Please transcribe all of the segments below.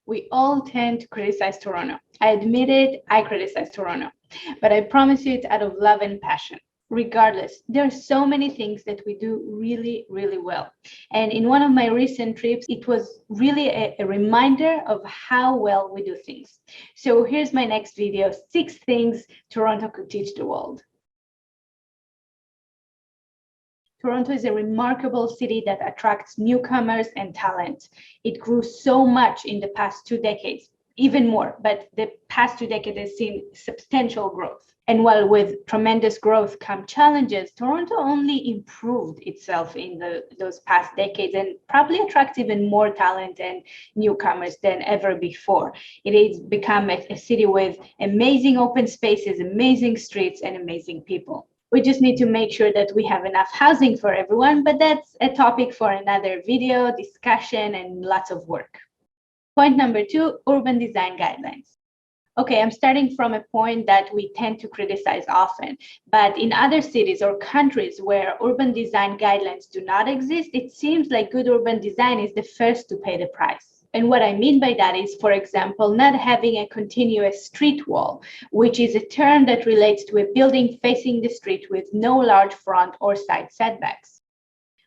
We all tend to criticize Toronto. I admit it, I criticize Toronto, but I promise you it's out of love and passion. Regardless, there are so many things that we do really, really well. And in one of my recent trips, it was really a reminder of how well we do things. So here's my next video, 6 things Toronto could teach the world. Toronto is a remarkable city that attracts newcomers and talent. It grew so much in the past 2 decades, even more, but the past 2 decades has seen substantial growth. And while with tremendous growth come challenges, Toronto only improved itself in those past decades and probably attracts even more talent and newcomers than ever before. It has become a city with amazing open spaces, amazing streets, and amazing people. We just need to make sure that we have enough housing for everyone, but that's a topic for another video, discussion, and lots of work. Point number 2, urban design guidelines. Okay, I'm starting from a point that we tend to criticize often, but in other cities or countries where urban design guidelines do not exist, it seems like good urban design is the first to pay the price. And what I mean by that is, for example, not having a continuous street wall, which is a term that relates to a building facing the street with no large front or side setbacks.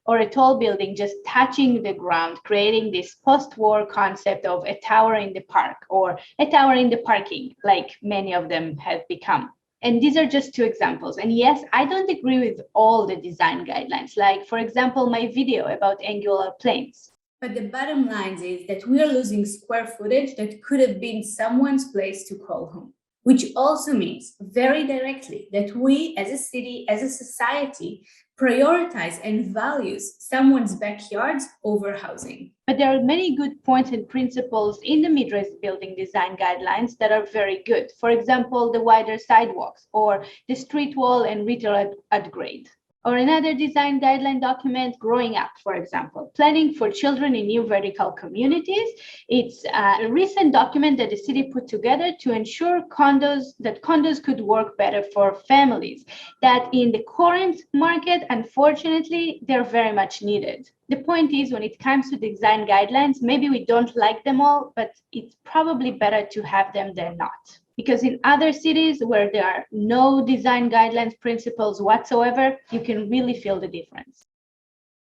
Or a tall building just touching the ground, creating this post-war concept of a tower in the park or a tower in the parking, like many of them have become. And these are just 2 examples. And yes, I don't agree with all the design guidelines, like, for example, my video about angular planes. But the bottom line is that we are losing square footage that could have been someone's place to call home. Which also means very directly that we as a city, as a society, prioritize and values someone's backyards over housing. But there are many good points and principles in the mid-rise building design guidelines that are very good. For example, the wider sidewalks or the street wall and retail at grade. Or another design guideline document, Growing Up, for example, planning for children in new vertical communities. It's a recent document that the city put together to ensure condos could work better for families, that in the current market, unfortunately, they're very much needed. The point is, when it comes to design guidelines, maybe we don't like them all, but it's probably better to have them than not. Because in other cities where there are no design guidelines principles whatsoever, you can really feel the difference.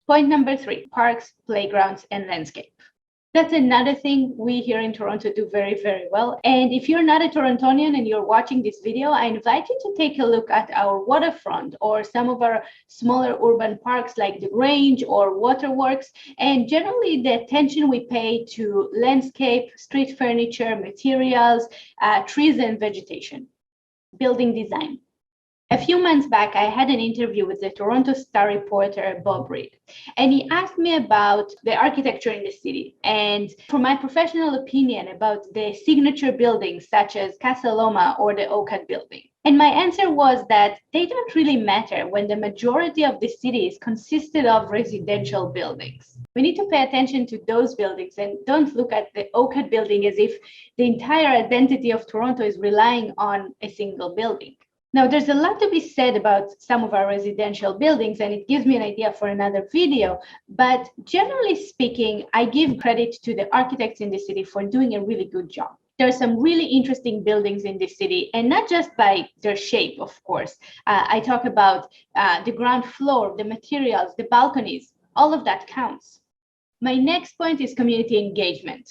Point number 3, parks, playgrounds, and landscape. That's another thing we here in Toronto do very, very well. And if you're not a Torontonian and you're watching this video, I invite you to take a look at our waterfront or some of our smaller urban parks like the Grange or Waterworks, and generally the attention we pay to landscape, street furniture, materials, trees and vegetation, building design. A few months back, I had an interview with the Toronto Star reporter, Bob Reed, and he asked me about the architecture in the city and for my professional opinion about the signature buildings such as Casa Loma or the OCAD building. And my answer was that they don't really matter when the majority of the city is consisted of residential buildings. We need to pay attention to those buildings and don't look at the OCAD building as if the entire identity of Toronto is relying on a single building. Now, there's a lot to be said about some of our residential buildings, and it gives me an idea for another video. But generally speaking, I give credit to the architects in the city for doing a really good job. There are some really interesting buildings in this city, and not just by their shape, of course. I talk about the ground floor, the materials, the balconies, all of that counts. My next point is community engagement.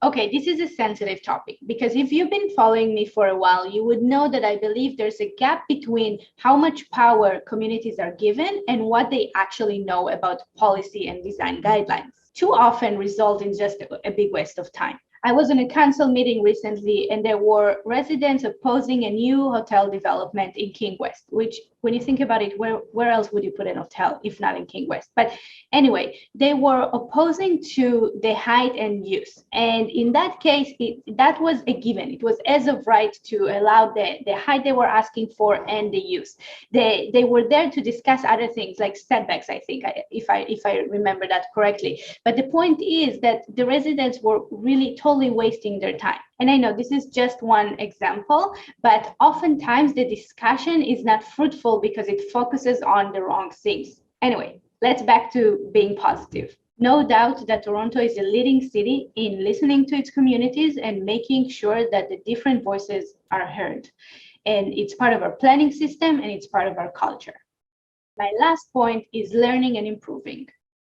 Okay, this is a sensitive topic because if you've been following me for a while, you would know that I believe there's a gap between how much power communities are given and what they actually know about policy and design guidelines. Too often result in just a big waste of time. I was in a council meeting recently and there were residents opposing a new hotel development in King West, which when you think about it, where else would you put an hotel if not in King West? But anyway, they were opposing to the height and use. And in that case, that was a given. It was as of right to allow the height they were asking for and the use. They were there to discuss other things like setbacks, I think, if I remember that correctly. But the point is that the residents were really totally wasting their time. And I know this is just one example, but oftentimes the discussion is not fruitful because it focuses on the wrong things. Anyway, let's back to being positive. No doubt that Toronto is a leading city in listening to its communities and making sure that the different voices are heard. And it's part of our planning system and it's part of our culture. My last point is learning and improving.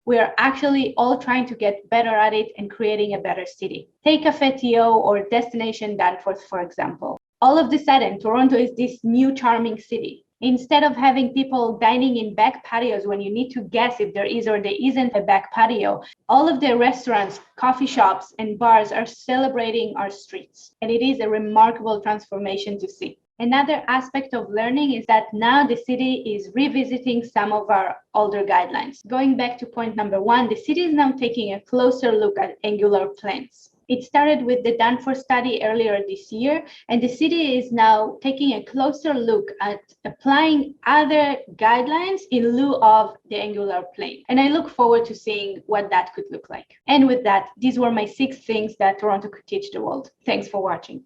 We are actually all trying to get better at it and creating a better city. Take Café TO or Destination Danforth, for example. All of a sudden, Toronto is this new charming city. Instead of having people dining in back patios when you need to guess if there is or there isn't a back patio, all of the restaurants, coffee shops, and bars are celebrating our streets. And it is a remarkable transformation to see. Another aspect of learning is that now the city is revisiting some of our older guidelines. Going back to point number one, the city is now taking a closer look at angular planes. It started with the Danforth study earlier this year, and the city is now taking a closer look at applying other guidelines in lieu of the angular plane. And I look forward to seeing what that could look like. And with that, these were my 6 things that Toronto could teach the world. Thanks for watching.